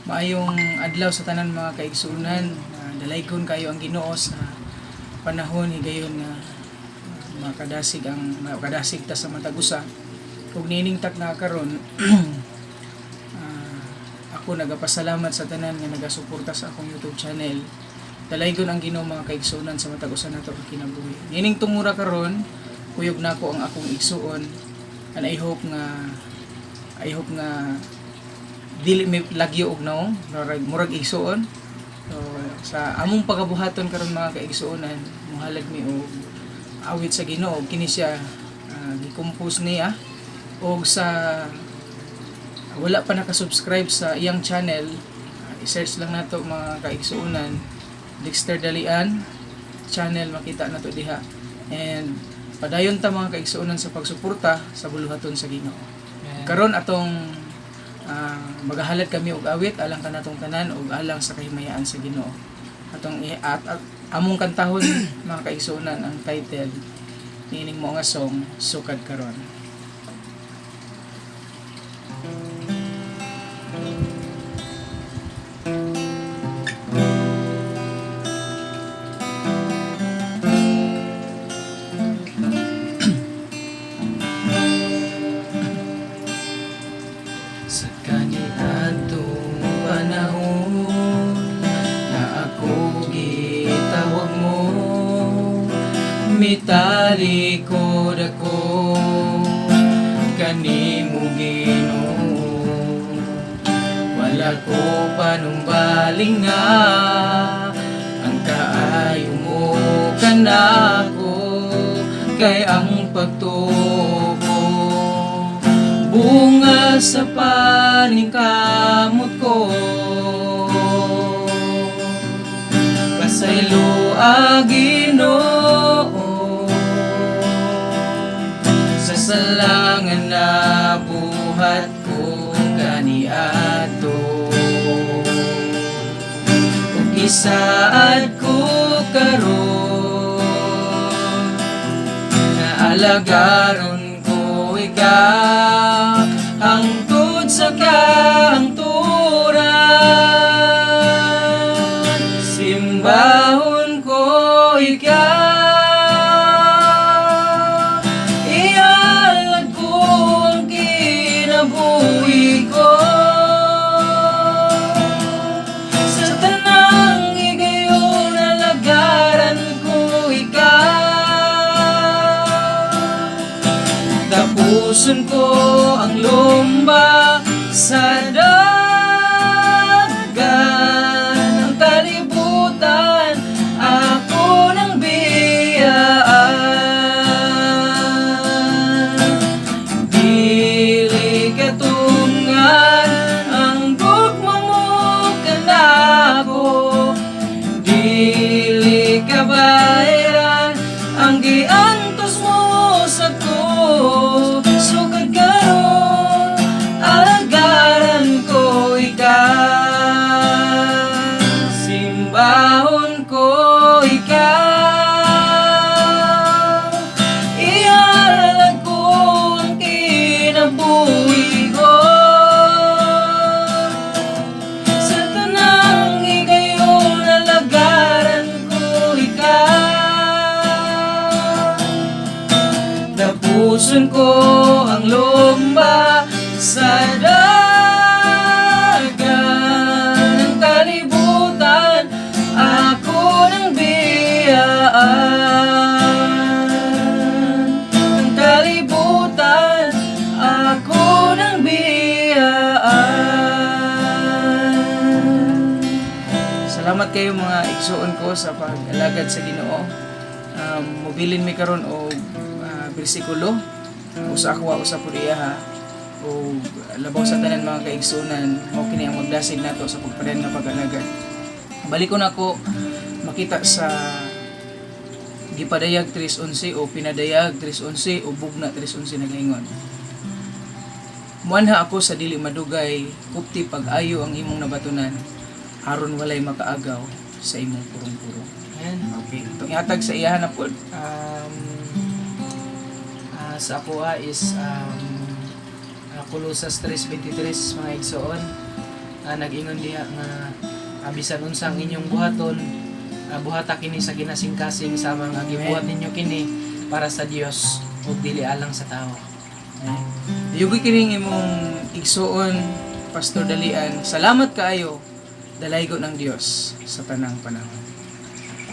Maayong adlaw sa tanan mga kaigsuunan. Dalaygon kayo ang Ginoo sa panahon higayon nga makadasig ta sa matag usa. Ug niningtak na karon ako nagapasalamat sa tanan nga nagasuporta sa akong YouTube channel. Dalaygon ang Ginoo mga kaigsuunan sa matag usa nato nga kinabuhi. Nining tungura karon kuyog nako ang akong igsuon, and I hope nga dili may lagyo og naong murag igsuon. So sa among pagabuhaton karon mga kaigsuonan, muhalad mi og awit sa Ginoo. Kini siya gi-compose niya og sa wala pa nakasubscribe sa iyang channel, i-search lang nato mga kaigsuonan, Dexter Dalian channel, makita nato diha. And padayon ta mga kaigsuonan sa pagsuporta sa buluhaton sa Ginoo. Karon atong magahalad kami og awit alang kanatong tanan ug alang sa kahimayaan sa Ginoo. Atong among kantahon mga kaigsuonan ang title nining mo nga song, Sukad Karon. Sa kaniadtong panahon na ako gitawag mo, mitalikod ako kanimo Ginoo. Wala ko panumbaling nga ang kaayo mo kanako, kay ang pagtubo bunga sa paningkamot ko. Pasaylo Ginoo sa salangan na buhat ko kaniadto, ug isaad ko karon na alagaron ko ikaw hangtod sa kahangturan. Simbahon ko ikaw, ihalad ko ang kinabuhi ko sa tanang higayon, alagaran ko ikaw. Tapuson ko ang lumba sa dagat, ang kalibutan ako ng biyaan. Dili katungan ang gugma mo kanako, dili kabayran ang giantos mo sa ko. Sukad karon, alagaran ko ikaw. Simbahon ko ikaw, ihalad ko ang kinabuhi ko sa tanang higayon, alagaran ko ikaw. Tapuson ko ang lumba sa dagat, ang kalibutan ako ng biyaan. Ang kalibutan ako ng biyaan. Salamat kayo mga igsuon ko sa pag-alagad sa Ginoo. Mobilin mi karon og bersikulo usa ako usa pud iya o labaw sa tanan mga kaigsunan, mao kini ang magdasig nato sa pagpadayon nga pag-alagad. Balikon ako makita sa gipadayag 3:11 o pinadayag 3:11 o bugna 3:11 nagaingon, muanha ako sa dili madugay, kupti pag-ayo ang imong nabatunan, aron walay makaagaw sa imong purong-purong. Ayan, okay. Itong ihatag sa iyahan na po sa ako is Colossus 3:23 mga igsoon. nag-ingon diha nga bisan unsang inyong buhaton, buhata kini sa ginasingkasing sa mga gibuhat ninyo kini para sa Dios ug dili alang sa tao. Duyogi kining imong igsoon, Pastor Dalian. Salamat kaayo. Dalaygo ng Dios sa tanang panahon.